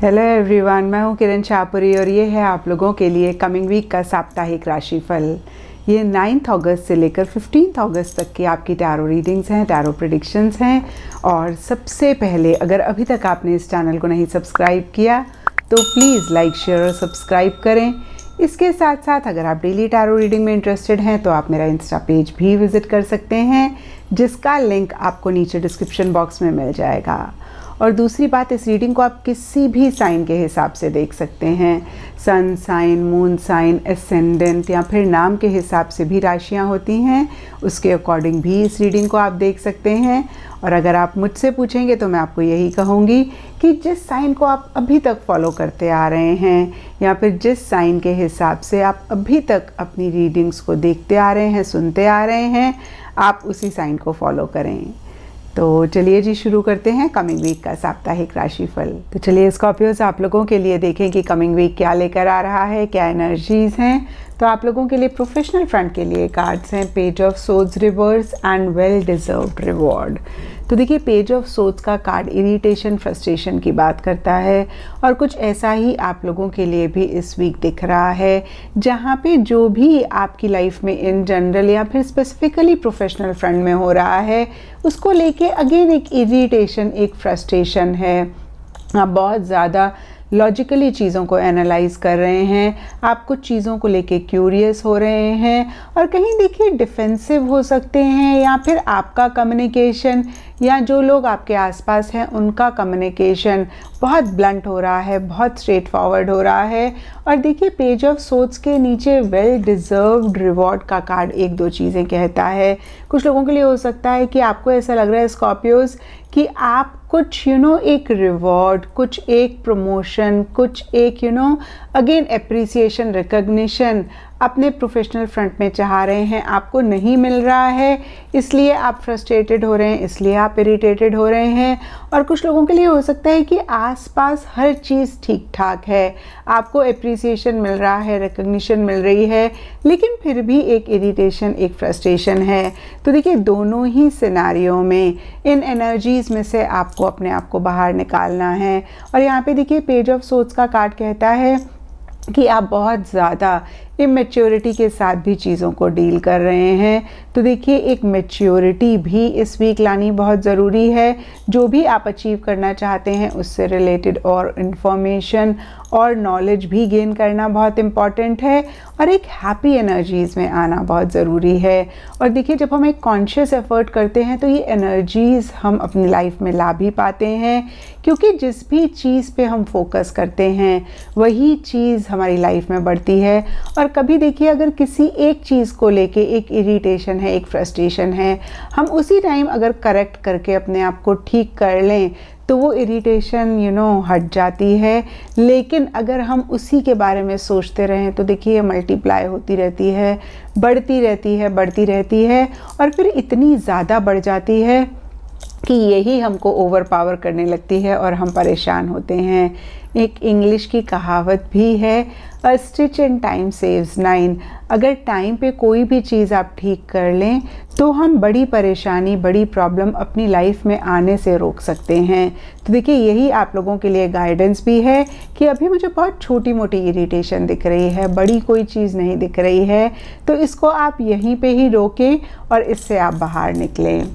Hello everyone, मैं हूँ किरण शाहपुरी और ये है आप लोगों के लिए कमिंग वीक का साप्ताहिक राशिफल। ये 9 अगस्त से लेकर 15 अगस्त तक की आपकी टैरो रीडिंग्स हैं, टैरो प्रेडिक्शंस हैं। और सबसे पहले अगर अभी तक आपने इस चैनल को नहीं सब्सक्राइब किया तो प्लीज़ लाइक, शेयर और सब्सक्राइब करें। इसके साथ साथ अगर आप डेली टैरो रीडिंग में इंटरेस्टेड हैं तो आप मेरा इंस्टा पेज भी विज़िट कर सकते हैं, जिसका लिंक आपको नीचे डिस्क्रिप्शन बॉक्स में मिल जाएगा। और दूसरी बात, इस रीडिंग को आप किसी भी साइन के हिसाब से देख सकते हैं। Sun sign, moon sign, ascendant या फिर नाम के हिसाब से भी राशियां होती हैं, उसके अकॉर्डिंग भी इस रीडिंग को आप देख सकते हैं। और अगर आप मुझसे पूछेंगे तो मैं आपको यही कहूँगी कि जिस साइन को आप अभी तक फॉलो करते आ रहे हैं या फिर जिस साइन के हिसाब से आप अभी तक अपनी रीडिंग्स को देखते आ रहे हैं, सुनते आ रहे हैं, आप उसी साइन को फॉलो करें। तो चलिए जी, शुरू करते हैं कमिंग वीक का साप्ताहिक राशिफल। तो चलिए स्कॉर्पियोज, आप लोगों के लिए देखें कि कमिंग वीक क्या लेकर आ रहा है, क्या एनर्जीज हैं। तो आप लोगों के लिए प्रोफेशनल फ्रंट के लिए कार्ड्स हैं page of swords reverse and well deserved reward. तो देखिए, पेज ऑफ सोर्ड्स का कार्ड इरिटेशन, फ्रस्ट्रेशन की बात करता है और कुछ ऐसा ही आप लोगों के लिए भी इस वीक दिख रहा है, जहाँ पे जो भी आपकी लाइफ में इन जनरल या फिर स्पेसिफिकली प्रोफेशनल फ्रंट में हो रहा है, उसको लेके अगेन एक इरिटेशन, एक फ्रस्ट्रेशन है। आप बहुत ज़्यादा लॉजिकली चीज़ों को एनालाइज कर रहे हैं, आप कुछ चीज़ों को लेके क्यूरियस हो रहे हैं और कहीं देखिए डिफेंसिव हो सकते हैं, या फिर आपका कम्युनिकेशन या जो लोग आपके आसपास हैं उनका कम्युनिकेशन बहुत ब्लंट हो रहा है, बहुत स्ट्रेट फॉरवर्ड हो रहा है। और देखिए, पेज ऑफ सोर्ड्स के नीचे वेल डिज़र्व्ड रिवॉर्ड का कार्ड एक दो चीज़ें कहता है। कुछ लोगों के लिए हो सकता है कि आपको ऐसा लग रहा है स्कॉर्पियोज कि आप कुछ एक रिवॉर्ड, कुछ एक प्रमोशन, कुछ एक अगेन एप्रिसिएशन, रिकग्निशन अपने प्रोफेशनल फ्रंट में चाह रहे हैं, आपको नहीं मिल रहा है, इसलिए आप फ्रस्ट्रेटेड हो रहे हैं, इसलिए आप इरिटेटेड हो रहे हैं। और कुछ लोगों के लिए हो सकता है कि आसपास हर चीज़ ठीक ठाक है, आपको एप्रिसिएशन मिल रहा है, रिकग्निशन मिल रही है, लेकिन फिर भी एक इरिटेशन, एक फ्रस्ट्रेशन है। तो देखिए, दोनों ही सिनारियों में इन एनर्जीज़ में से आपको अपने आप को बाहर निकालना है। और यहाँ पे देखिए, पेज ऑफ सोर्ड्स का कार्ड कहता है कि आप बहुत ज़्यादा इमेच्योरिटी के साथ भी चीज़ों को डील कर रहे हैं। तो देखिए, एक मैच्योरिटी भी इस वीक लानी बहुत ज़रूरी है। जो भी आप अचीव करना चाहते हैं उससे रिलेटेड और इन्फॉर्मेशन और नॉलेज भी गेन करना बहुत इम्पॉर्टेंट है और एक हैप्पी एनर्जीज़ में आना बहुत ज़रूरी है। और देखिए, जब हम एक कॉन्शियस एफर्ट करते हैं तो ये एनर्जीज़ हम अपनी लाइफ में ला भी पाते हैं, क्योंकि जिस भी चीज़ पे हम फोकस करते हैं वही चीज़ हमारी लाइफ में बढ़ती है। और कभी देखिए, अगर किसी एक चीज़ को लेके एक इरिटेशन है, एक फ्रस्ट्रेशन है, हम उसी टाइम अगर करेक्ट करके अपने आप को ठीक कर लें तो वो इरिटेशन हट जाती है। लेकिन अगर हम उसी के बारे में सोचते रहें तो देखिए, मल्टीप्लाई होती रहती है, बढ़ती रहती है, बढ़ती रहती है और फिर इतनी ज़्यादा बढ़ जाती है कि यही हमको ओवर पावर करने लगती है और हम परेशान होते हैं। एक इंग्लिश की कहावत भी है, अ स्टिच इन टाइम सेव्स 9। अगर टाइम पे कोई भी चीज़ आप ठीक कर लें तो हम बड़ी परेशानी, बड़ी प्रॉब्लम अपनी लाइफ में आने से रोक सकते हैं। तो देखिए, यही आप लोगों के लिए गाइडेंस भी है कि अभी मुझे बहुत छोटी मोटी इरिटेशन दिख रही है, बड़ी कोई चीज़ नहीं दिख रही है, तो इसको आप यहीं पे ही रोकें और इससे आप बाहर निकलें।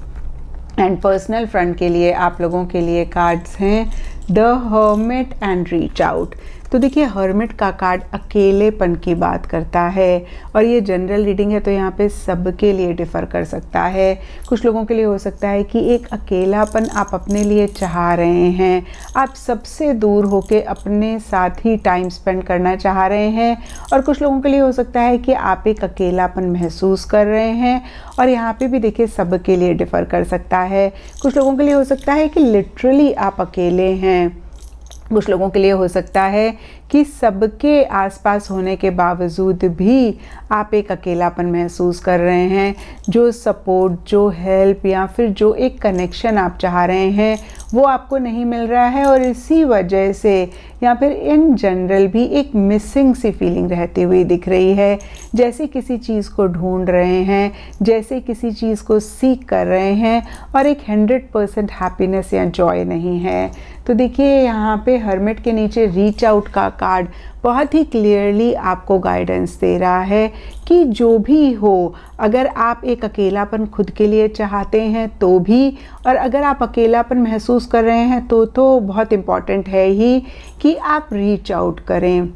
एंड पर्सनल फ्रंट के लिए आप लोगों के लिए कार्ड्स हैं the hermit and reach out. तो देखिए, हर्मिट का कार्ड अकेलेपन की बात करता है और ये जनरल रीडिंग है तो यहाँ पे सबके लिए डिफ़र कर सकता है। कुछ लोगों के लिए हो सकता है कि एक अकेलापन आप अपने लिए चाह रहे हैं, आप सबसे दूर होके अपने साथ ही टाइम स्पेंड करना चाह रहे हैं। और कुछ लोगों के लिए हो सकता है कि आप एक अकेलापन महसूस कर रहे हैं और यहाँ पे भी देखिए, सबके लिए डिफ़र कर सकता है। कुछ लोगों के लिए हो सकता है कि लिटरली आप अकेले हैं, कुछ लोगों के लिए हो सकता है कि सबके आसपास होने के बावजूद भी आप एक अकेलापन महसूस कर रहे हैं। जो सपोर्ट, जो हेल्प या फिर जो एक कनेक्शन आप चाह रहे हैं वो आपको नहीं मिल रहा है और इसी वजह से या फिर इन जनरल भी एक मिसिंग सी फीलिंग रहती हुई दिख रही है। जैसे किसी चीज़ को ढूंढ रहे हैं, जैसे किसी चीज़ को सीख कर रहे हैं और एक 100% हैप्पीनेस या जॉय नहीं है। तो देखिए यहाँ पे हर्मिट के नीचे रीच आउट का कार्ड बहुत ही क्लियरली आपको गाइडेंस दे रहा है कि जो भी हो, अगर आप एक अकेलापन खुद के लिए चाहते हैं तो भी, और अगर आप अकेलापन महसूस कर रहे हैं तो बहुत इम्पॉर्टेंट है ही कि आप रीच आउट करें।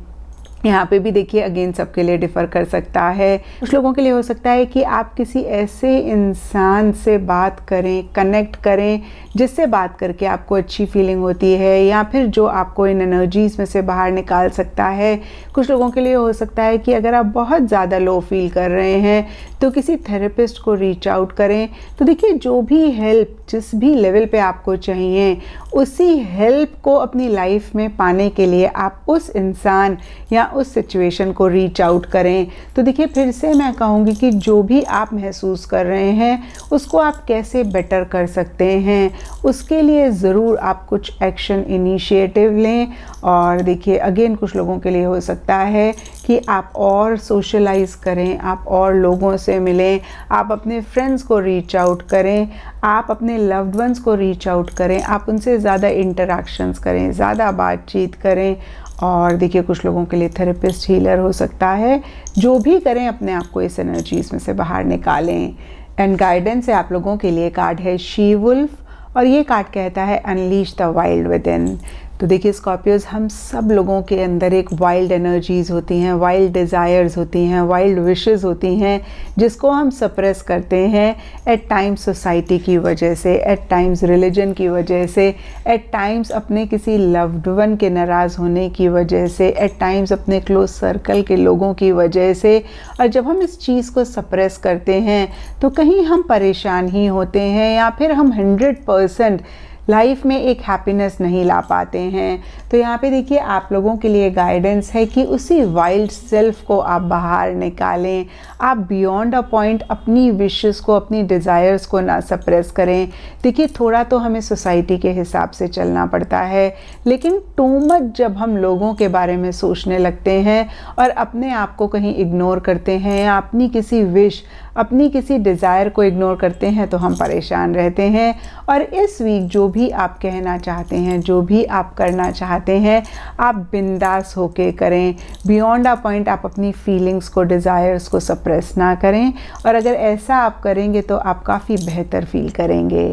यहाँ पे भी देखिए अगेन सबके लिए डिफ़र कर सकता है। कुछ लोगों के लिए हो सकता है कि आप किसी ऐसे इंसान से बात करें, कनेक्ट करें जिससे बात करके आपको अच्छी फीलिंग होती है, या फिर जो आपको इन एनर्जीज़ में से बाहर निकाल सकता है। कुछ लोगों के लिए हो सकता है कि अगर आप बहुत ज़्यादा लो फील कर रहे हैं तो किसी थेरेपिस्ट को रीच आउट करें। तो देखिए जो भी हेल्प जिस भी लेवल पे आपको चाहिए, उसी हेल्प को अपनी लाइफ में पाने के लिए आप उस इंसान या उस सिचुएशन को रीच आउट करें। तो देखिए फिर से मैं कहूँगी कि जो भी आप महसूस कर रहे हैं उसको आप कैसे बेटर कर सकते हैं, उसके लिए ज़रूर आप कुछ एक्शन इनिशिएटिव लें। और देखिए अगेन कुछ लोगों के लिए हो सकता है कि आप और सोशलाइज करें, आप और लोगों से मिलें, आप अपने फ्रेंड्स को रीच आउट करें, आप अपने लव्ड वंस को रीच आउट करें, आप उनसे ज़्यादा इंटरेक्शंस करें, ज़्यादा बातचीत करें। और देखिए कुछ लोगों के लिए थेरेपिस्ट, हीलर हो सकता है। जो भी करें अपने आप को इस एनर्जीज़ में से बाहर निकालें। एंड गाइडेंस है आप लोगों के लिए कार्ड है शी वुल्फ, और ये कार्ड कहता है unleash the wild with in. तो देखिए स्कॉर्पियोज, हम सब लोगों के अंदर एक वाइल्ड एनर्जीज़ होती हैं, वाइल्ड डिज़ायर्स होती हैं, वाइल्ड विशेस होती हैं, जिसको हम सप्रेस करते हैं एट टाइम्स सोसाइटी की वजह से, एट टाइम्स रिलीजन की वजह से, एट टाइम्स अपने किसी लव्ड वन के नाराज़ होने की वजह से, एट टाइम्स अपने क्लोज सर्कल के लोगों की वजह से। और जब हम इस चीज़ को सप्रेस करते हैं तो कहीं हम परेशान ही होते हैं, या फिर हम 100% लाइफ में एक हैप्पीनेस नहीं ला पाते हैं। तो यहाँ पे देखिए आप लोगों के लिए गाइडेंस है कि उसी वाइल्ड सेल्फ को आप बाहर निकालें। आप बियॉन्ड अ पॉइंट अपनी विशेस को, अपनी डिज़ायर्स को ना सप्रेस करें। देखिए थोड़ा तो हमें सोसाइटी के हिसाब से चलना पड़ता है, लेकिन टू मच जब हम लोगों के बारे में सोचने लगते हैं और अपने आप को कहीं इग्नोर करते हैं, या अपनी किसी विश, अपनी किसी डिज़ायर को इग्नोर करते हैं, तो हम परेशान रहते हैं। और इस वीक जो भी आप कहना चाहते हैं, जो भी आप करना चाहते हैं, आप बिंदास होके करें। बियॉन्ड अ पॉइंट आप अपनी फीलिंग्स को, डिज़ायर्स को सप्रेस ना करें, और अगर ऐसा आप करेंगे तो आप काफ़ी बेहतर फील करेंगे।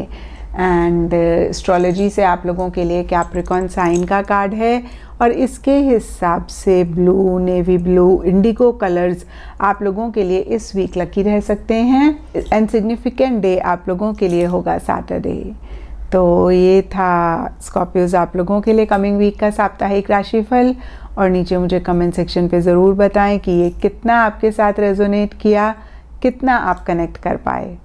एंड एस्ट्रोलॉजी से आप लोगों के लिए कैप्रिकॉर्न साइन का कार्ड है, और इसके हिसाब से blue, navy blue, Indigo colours आप लोगों के लिए इस वीक लकी रह सकते हैं। एंड सिग्निफिकेंट डे आप लोगों के लिए होगा सैटरडे। तो ये था स्कॉर्पियोज आप लोगों के लिए कमिंग वीक का साप्ताहिक राशिफल। और नीचे मुझे कमेंट सेक्शन पे ज़रूर बताएं कि ये कितना आपके साथ रेजोनेट किया, कितना आप कनेक्ट कर पाए।